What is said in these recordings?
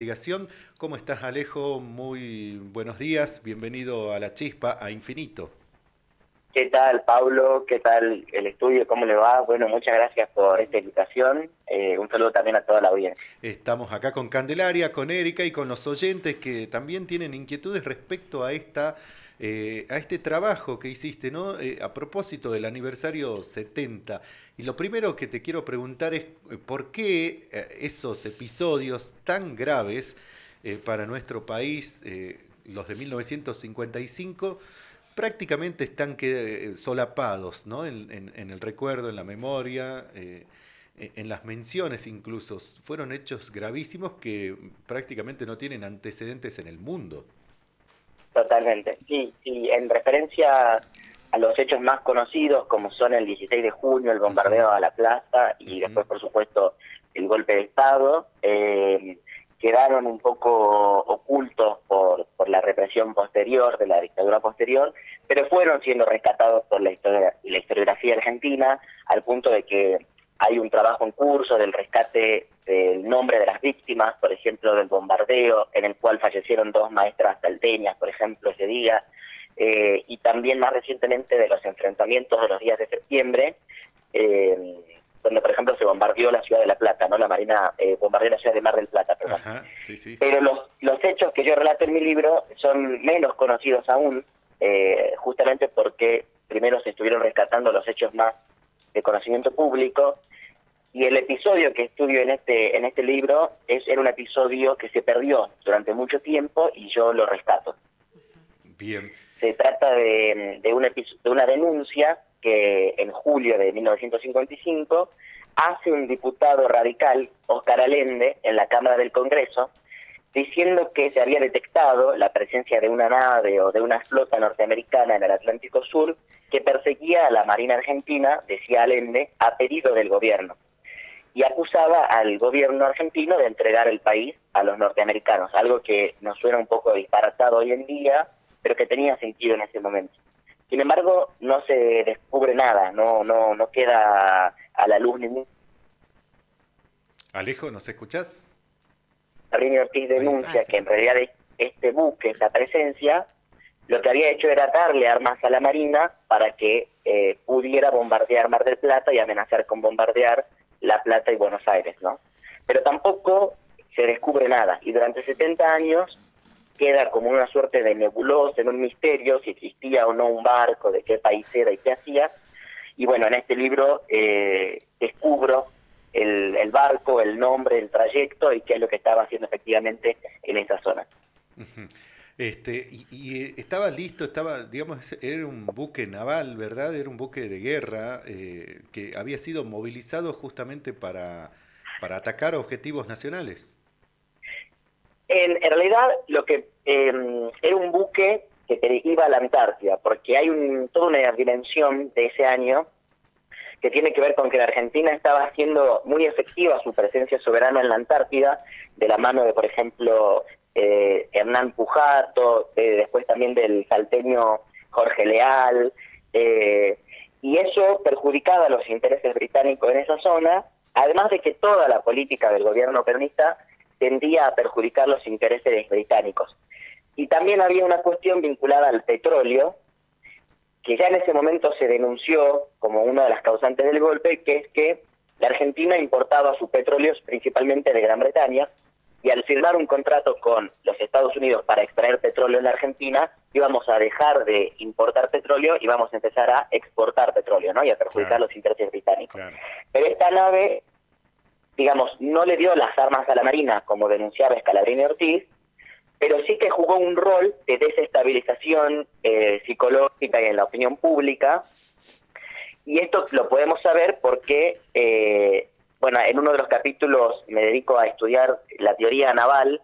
Investigación. ¿Cómo estás, Alejo? Muy buenos días. Bienvenido a La Chispa, a Infinito. ¿Qué tal, Pablo? ¿Qué tal el estudio? ¿Cómo le va? Bueno, muchas gracias por esta invitación. Un saludo también a toda la audiencia. Estamos acá con Candelaria, con Erika y con los oyentes que también tienen inquietudes respecto a este trabajo que hiciste, ¿no? A propósito del aniversario 70. Y lo primero que te quiero preguntar es por qué esos episodios tan graves para nuestro país, los de 1955, prácticamente están solapados, ¿no? En el recuerdo, en la memoria, en las menciones incluso. Fueron hechos gravísimos que prácticamente no tienen antecedentes en el mundo. Totalmente. Sí, sí, en referencia a los hechos más conocidos, como son el 16 de junio, el Ujú, bombardeo a la plaza y ujú. después, por supuesto, el golpe de Estado, quedaron un poco ocultos por la represión posterior, de la dictadura posterior, pero fueron siendo rescatados por la historiografía argentina, al punto de que hay un trabajo en curso del rescate del nombre de las víctimas, por ejemplo, del bombardeo, en el cual fallecieron dos maestras salteñas, por ejemplo, ese día, y también más recientemente de los enfrentamientos de los días de septiembre, eh, donde, por ejemplo, se bombardeó la ciudad de La Plata, ¿no? La Marina bombardeó la ciudad de Mar del Plata, perdón. Ajá, sí, sí. Pero los hechos que yo relato en mi libro son menos conocidos aún, justamente porque primero se estuvieron rescatando los hechos más de conocimiento público, y el episodio que estudio en este libro era un episodio que se perdió durante mucho tiempo y yo lo rescato. Bien. Se trata de una denuncia que en julio de 1955 hace un diputado radical, Oscar Allende, en la Cámara del Congreso, diciendo que se había detectado la presencia de una nave o de una flota norteamericana en el Atlántico Sur que perseguía a la Marina Argentina, decía Allende, a pedido del gobierno, y acusaba al gobierno argentino de entregar el país a los norteamericanos, algo que nos suena un poco disparatado hoy en día, pero que tenía sentido en ese momento. Sin embargo, no se descubre nada, no queda a la luz ningún. Alejo, ¿nos escuchás? Sabrini Ortiz Ahí está. denuncia Se que en cortó. realidad este buque, esta presencia, lo que había hecho era darle armas a la Marina para que pudiera bombardear Mar del Plata y amenazar con bombardear La Plata y Buenos Aires, ¿no? Pero tampoco se descubre nada, y durante 70 años queda como una suerte de nebulosa, en un misterio, si existía o no un barco, de qué país era y qué hacía. Y bueno, en este libro descubro el barco, el nombre, el trayecto y qué es lo que estaba haciendo efectivamente en esa zona. Ujú. Estaba listo, digamos, era un buque naval, ¿verdad? Era un buque de guerra que había sido movilizado justamente para atacar objetivos nacionales. En realidad, lo que era un buque que iba a la Antártida, porque hay toda una dimensión de ese año que tiene que ver con que la Argentina estaba haciendo muy efectiva su presencia soberana en la Antártida, de la mano de, por ejemplo, Hernán Pujato, después también del salteño Jorge Leal, y eso perjudicaba a los intereses británicos en esa zona, además de que toda la política del gobierno peronista tendía a perjudicar los intereses británicos. Y también había una cuestión vinculada al petróleo, que ya en ese momento se denunció como una de las causantes del golpe, que es que la Argentina importaba sus petróleos principalmente de Gran Bretaña, y al firmar un contrato con los Estados Unidos para extraer petróleo en la Argentina, íbamos a dejar de importar petróleo y vamos a empezar a exportar petróleo, ¿no? Y a perjudicar Claro, los intereses británicos. claro. Pero esta nave, digamos, no le dio las armas a la Marina, como denunciaba Scalabrini Ortiz, pero sí que jugó un rol de desestabilización psicológica y en la opinión pública, y esto lo podemos saber porque, bueno, en uno de los capítulos me dedico a estudiar la teoría naval,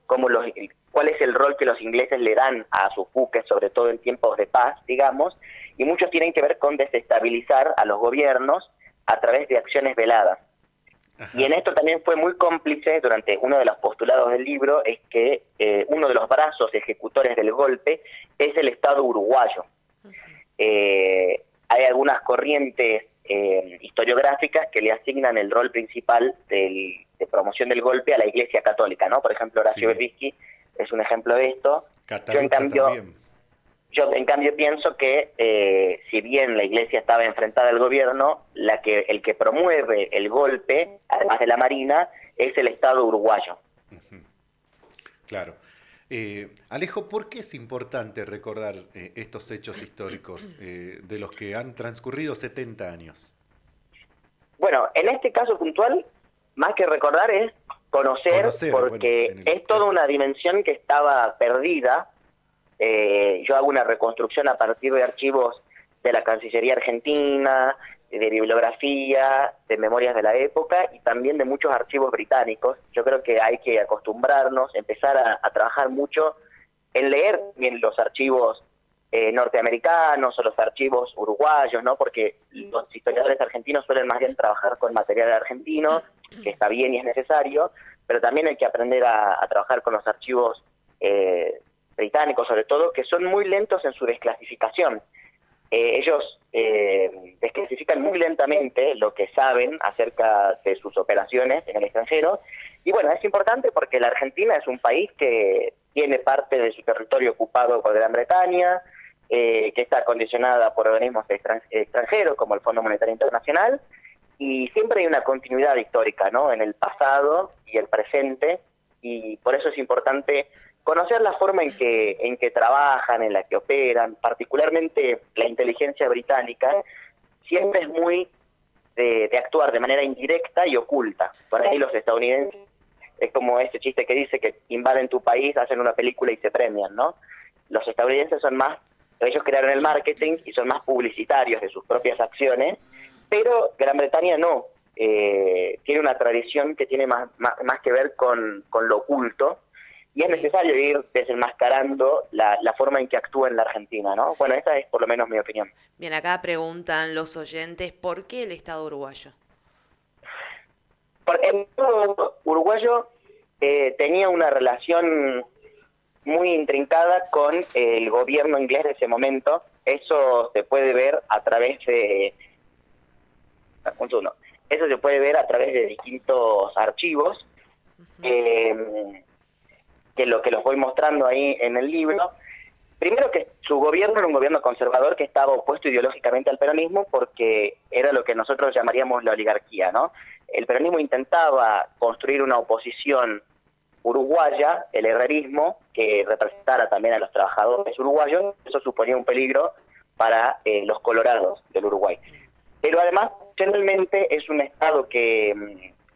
cuál es el rol que los ingleses le dan a sus buques, sobre todo en tiempos de paz, digamos, y muchos tienen que ver con desestabilizar a los gobiernos a través de acciones veladas. Y en Ajá. esto también fue muy cómplice, durante uno de los postulados del libro, es que uno de los brazos ejecutores del golpe es el Estado uruguayo. Hay algunas corrientes historiográficas que le asignan el rol principal promoción del golpe a la Iglesia Católica, ¿no? Por ejemplo, Horacio Berbisky es un ejemplo de esto. Yo en cambio pienso que si bien la Iglesia estaba enfrentada al gobierno, el que promueve el golpe, además de la Marina, es el Estado uruguayo. Claro. Alejo, ¿por qué es importante recordar estos hechos históricos de los que han transcurrido 70 años? Bueno, en este caso puntual, más que recordar es conocer porque bueno, es toda una dimensión que estaba perdida. Yo hago una reconstrucción a partir de archivos de la Cancillería Argentina, de bibliografía, de memorias de la época y también de muchos archivos británicos. Yo creo que hay que acostumbrarnos, empezar a trabajar mucho en leer bien los archivos norteamericanos o los archivos uruguayos, ¿no? Porque los historiadores argentinos suelen más bien trabajar con material argentino, que está bien y es necesario, pero también hay que aprender a trabajar con los archivos británicos, sobre todo, que son muy lentos en su desclasificación. Ellos desclasifican muy lentamente lo que saben acerca de sus operaciones en el extranjero. Y bueno, es importante porque la Argentina es un país que tiene parte de su territorio ocupado por Gran Bretaña, que está condicionada por organismos extranjeros como el Fondo Monetario Internacional, y siempre hay una continuidad histórica, ¿no?, en el pasado y el presente, y por eso es importante conocer la forma en que trabajan, en la que operan. Particularmente la inteligencia británica siempre es muy de actuar de manera indirecta y oculta. Por ahí los estadounidenses es como ese chiste que dice que invaden tu país, hacen una película y se premian, ¿no? Los estadounidenses son más, ellos crearon el marketing y son más publicitarios de sus propias acciones, pero Gran Bretaña no. Tiene una tradición que tiene más que ver con lo oculto, y es necesario ir desenmascarando la forma en que actúa en la Argentina, ¿no? Bueno, esa es por lo menos mi opinión. Bien, acá preguntan los oyentes, ¿por qué el Estado uruguayo? Porque el Estado uruguayo tenía una relación muy intrincada con el gobierno inglés de ese momento. Eso se puede ver a través de... Eso se puede ver a través de distintos archivos, que los voy mostrando ahí en el libro. Primero, que su gobierno era un gobierno conservador que estaba opuesto ideológicamente al peronismo, porque era lo que nosotros llamaríamos la oligarquía, ¿no? El peronismo intentaba construir una oposición uruguaya, el herrerismo, que representara también a los trabajadores uruguayos. Eso suponía un peligro para los colorados del Uruguay. Pero además, generalmente es un Estado que,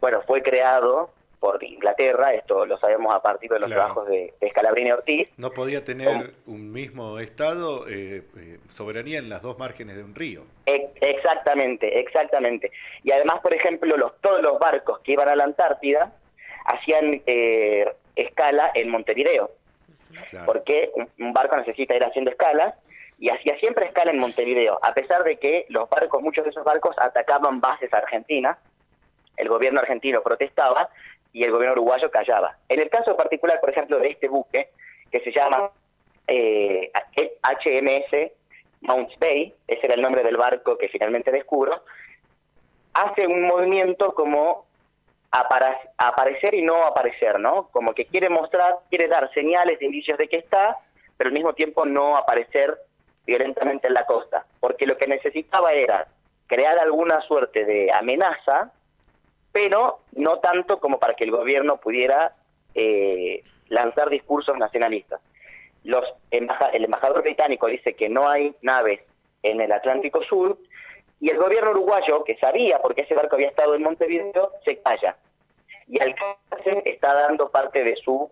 bueno, fue creado por Inglaterra, esto lo sabemos a partir de los trabajos de Scalabrini y Ortiz. No podía tener un mismo Estado soberanía en las dos márgenes de un río. Exactamente, exactamente. Y además, por ejemplo, todos los barcos que iban a la Antártida hacían escala en Montevideo, porque un barco necesita ir haciendo escalas, y hacía siempre escala en Montevideo, a pesar de que muchos de esos barcos atacaban bases argentinas. El gobierno argentino protestaba y el gobierno uruguayo callaba. En el caso particular, por ejemplo, de este buque, que se llama HMS Mounts Bay, ese era el nombre del barco que finalmente descubro, hace un movimiento como aparecer y no aparecer, ¿no? Como que quiere dar señales, indicios de que está, pero al mismo tiempo no aparecer violentamente en la costa, porque lo que necesitaba era crear alguna suerte de amenaza, pero no tanto como para que el gobierno pudiera lanzar discursos nacionalistas. El embajador británico dice que no hay naves en el Atlántico Sur, y el gobierno uruguayo, que sabía porque ese barco había estado en Montevideo, se calla. Y al callarse está dando parte de su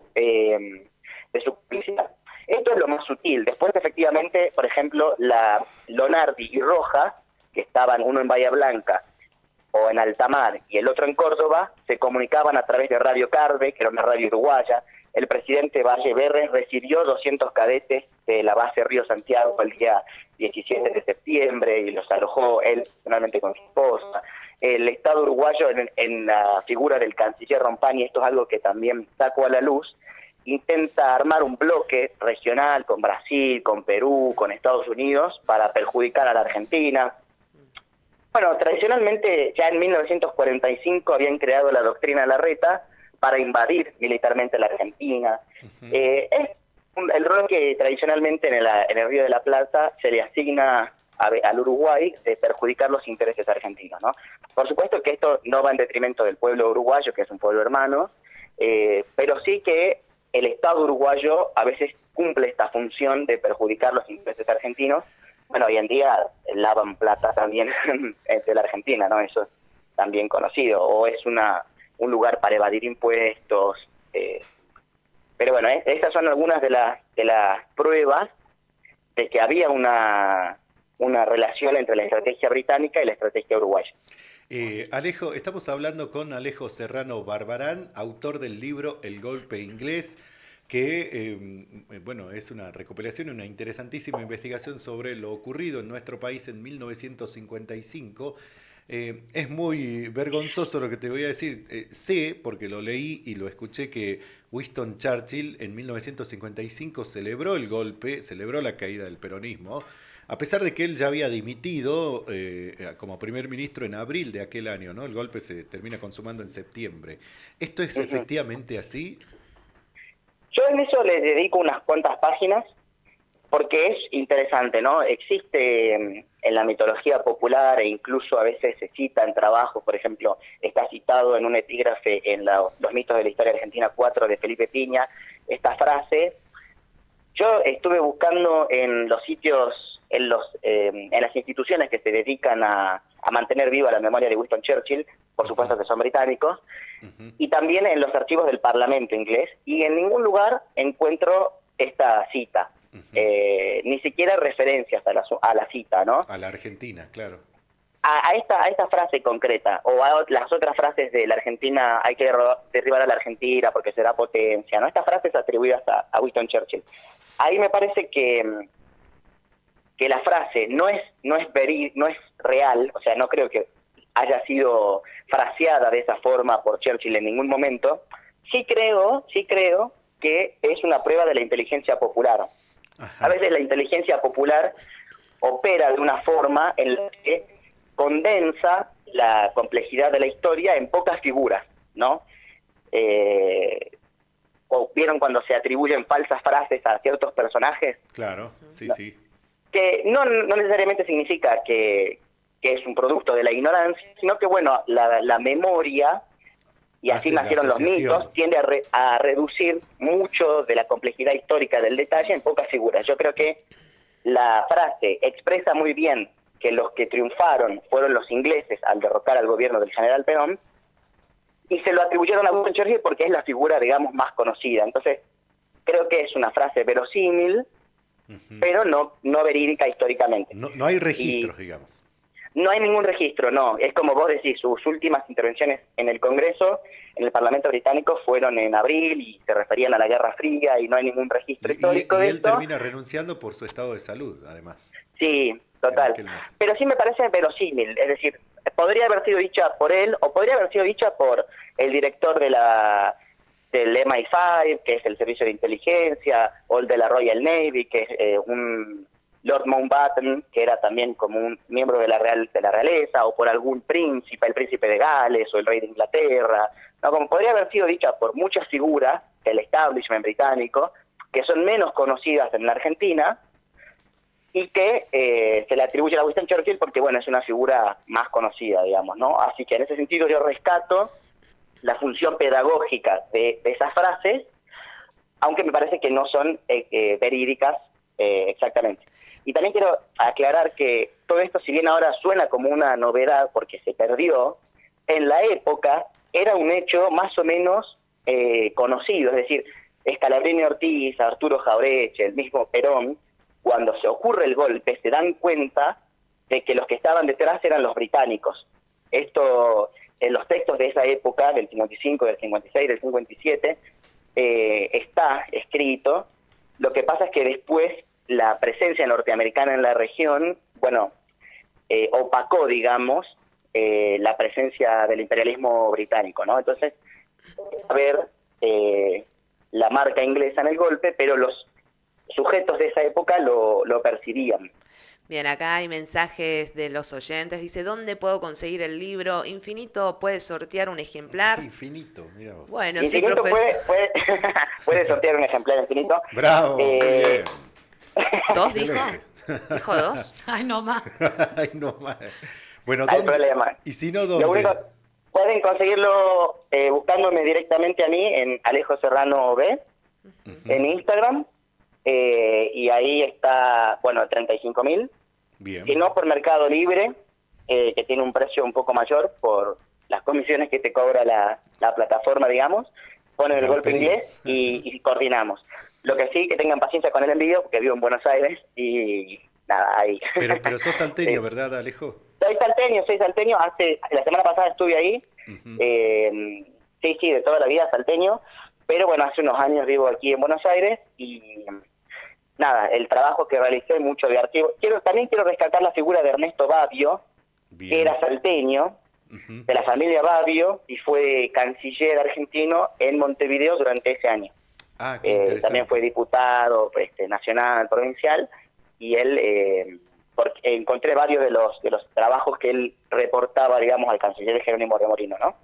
publicidad. Esto es lo más sutil. Después, efectivamente, por ejemplo, la Lonardi y Rojas, que estaban uno en Bahía Blanca o en Altamar y el otro en Córdoba, se comunicaban a través de Radio Carve, que era una radio uruguaya. El presidente Valle Berres recibió 200 cadetes de la base Río Santiago el día 17 de septiembre y los alojó él personalmente con su esposa. El Estado uruguayo, en la figura del canciller Rompani, esto es algo que también sacó a la luz, intenta armar un bloque regional con Brasil, con Perú, con Estados Unidos, para perjudicar a la Argentina. Bueno, tradicionalmente ya en 1945 habían creado la doctrina Larreta para invadir militarmente la Argentina. Es el rol que tradicionalmente en el Río de la Plata se le asigna al Uruguay de perjudicar los intereses argentinos, ¿no? Por supuesto que esto no va en detrimento del pueblo uruguayo, que es un pueblo hermano, pero sí que el Estado uruguayo a veces cumple esta función de perjudicar los intereses argentinos. Bueno, hoy en día lavan plata también de la Argentina, ¿no? Eso es también conocido, o es un lugar para evadir impuestos. Pero bueno, estas son algunas de las pruebas de que había una relación entre la estrategia británica y la estrategia uruguaya. Alejo, estamos hablando con Alejo Serrano Barbarán, autor del libro El golpe inglés, que bueno, es una recopilación, una interesantísima investigación sobre lo ocurrido en nuestro país en 1955. Es muy vergonzoso lo que te voy a decir. Sé, porque lo leí y lo escuché, que Winston Churchill en 1955 celebró el golpe, celebró la caída del peronismo, a pesar de que él ya había dimitido como primer ministro en abril de aquel año, ¿no? El golpe se termina consumando en septiembre. ¿Esto es efectivamente así? Yo en eso le dedico unas cuantas páginas porque es interesante, ¿no? Existe en la mitología popular e incluso a veces se cita en trabajos, por ejemplo, está citado en un epígrafe en los mitos de la historia argentina 4 de Felipe Piña, esta frase. Yo estuve buscando en los sitios, en las instituciones que se dedican a mantener viva la memoria de Winston Churchill, por supuesto que son británicos, y también en los archivos del Parlamento inglés, y en ningún lugar encuentro esta cita, ni siquiera referencias a la cita, ¿no? A la Argentina, claro. A esta frase concreta, o a las otras frases de la Argentina, hay que derribar a la Argentina porque será potencia, ¿no? Estas frases atribuidas a Winston Churchill. Ahí me parece que la frase no es real, o sea, no creo que haya sido fraseada de esa forma por Churchill en ningún momento. Sí creo que es una prueba de la inteligencia popular. Ajá. A veces la inteligencia popular opera de una forma en la que condensa la complejidad de la historia en pocas figuras, ¿no? ¿O vieron cuando se atribuyen falsas frases a ciertos personajes? Claro, sí, ¿no? sí. Que no necesariamente significa que es un producto de la ignorancia, sino que, bueno, la memoria, y así nacieron los mitos, tiende a reducir mucho de la complejidad histórica del detalle en pocas figuras. Yo creo que la frase expresa muy bien que los que triunfaron fueron los ingleses al derrocar al gobierno del general Perón, y se lo atribuyeron a Winston Churchill porque es la figura, digamos, más conocida. Entonces, creo que es una frase verosímil, pero no verídica históricamente. No hay registros, digamos. No hay ningún registro, no. Es como vos decís, sus últimas intervenciones en el Congreso, en el Parlamento británico, fueron en abril y se referían a la Guerra Fría y no hay ningún registro histórico de él esto. Termina renunciando por su estado de salud, además. Sí, total. Pero sí me parece verosímil, es decir, podría haber sido dicha por él o podría haber sido dicha por el director del MI5, que es el servicio de inteligencia, o el de la Royal Navy, que es un Lord Mountbatten, que era también como un miembro de la realeza, o por algún príncipe, el príncipe de Gales o el rey de Inglaterra. No, como podría haber sido dicha por muchas figuras del establishment británico, que son menos conocidas en la Argentina, y que se le atribuye a Winston Churchill porque, bueno, es una figura más conocida, digamos, ¿no? Así que en ese sentido yo rescato la función pedagógica de esas frases, aunque me parece que no son verídicas exactamente. Y también quiero aclarar que todo esto, si bien ahora suena como una novedad porque se perdió, en la época era un hecho más o menos conocido, es decir, Scalabrini Ortiz, Arturo Jaureche, el mismo Perón, cuando se ocurre el golpe se dan cuenta de que los que estaban detrás eran los británicos. Esto en los textos de esa época, del 55, del 56, del 57, está escrito. Lo que pasa es que después la presencia norteamericana en la región, bueno, opacó, digamos, la presencia del imperialismo británico, ¿no? Entonces, a ver la marca inglesa en el golpe, pero los sujetos de esa época lo percibían. Bien, acá hay mensajes de los oyentes. Dice, ¿dónde puedo conseguir el libro? Infinito puede sortear un ejemplar. Infinito, mira vos. Bueno, sí, Infinito profesor. puede sortear un ejemplar Infinito. Bravo, muy bien. ¿Dos dijo? Excelente. ¿Dijo dos? Ay, no más. Ay, no más. Bueno, No hay ¿dónde? problema. Y si no, Lo ¿dónde? único, pueden conseguirlo buscándome directamente a mí en Alejo Serrano B, en Instagram, y ahí está, bueno, 35.000. Bien. Si no, por Mercado Libre, que tiene un precio un poco mayor por las comisiones que te cobra la plataforma, digamos, ponen el Ya, golpe pedí. inglés y coordinamos. Lo que sí, que tengan paciencia con el envío, porque vivo en Buenos Aires y nada, ahí. Pero sos salteño, Sí. ¿verdad, Alejo? Soy salteño, la semana pasada estuve ahí, Ujú. sí, de toda la vida salteño, pero bueno, hace unos años vivo aquí en Buenos Aires y nada, el trabajo que realicé, mucho de archivo. También quiero rescatar la figura de Ernesto Babbio, que Bien. era salteño, Ujú. de la familia Babbio, y fue canciller argentino en Montevideo durante ese año. Ah, qué interesante. También fue diputado nacional, provincial, y él, porque encontré varios de los trabajos que él reportaba, digamos, al canciller Jerónimo de Morino, ¿no?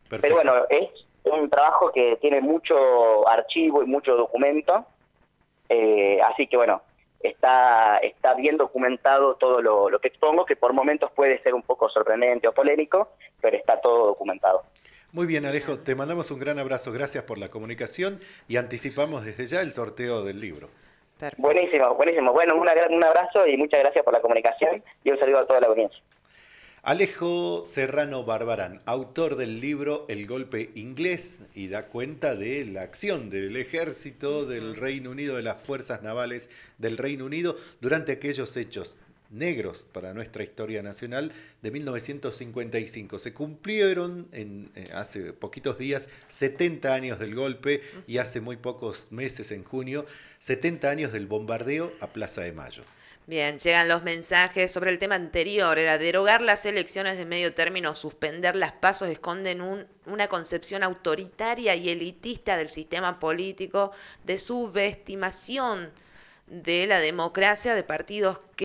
Perfecto. Pero bueno, es un trabajo que tiene mucho archivo y mucho documento, así que bueno, está bien documentado todo lo que expongo, que por momentos puede ser un poco sorprendente o polémico, pero está todo documentado. Muy bien, Alejo, te mandamos un gran abrazo. Gracias por la comunicación y anticipamos desde ya el sorteo del libro. Perfecto. Buenísimo. Bueno, un abrazo y muchas gracias por la comunicación y un saludo a toda la audiencia. Alejo Serrano Barbarán, autor del libro El golpe inglés, y da cuenta de la acción del ejército del Reino Unido, de las fuerzas navales del Reino Unido, durante aquellos hechos negros para nuestra historia nacional de 1955. Se cumplieron hace poquitos días 70 años del golpe y hace muy pocos meses, en junio, 70 años del bombardeo a Plaza de Mayo. Bien, llegan los mensajes sobre el tema anterior, era derogar las elecciones de medio término, suspender las PASO, esconden una concepción autoritaria y elitista del sistema político, de subestimación de la democracia, de partidos que